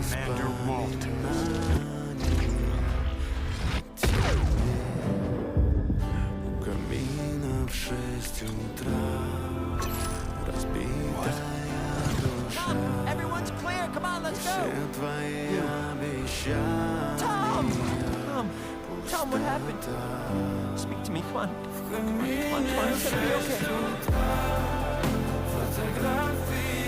Commander Walters. У камина в 6 утра разбитая душа. Everyone's clear. Come on, let's go. Все твои обещания. Tom, what happened? Speak to me. Come on. Come on, it's gonna be okay. Фотографии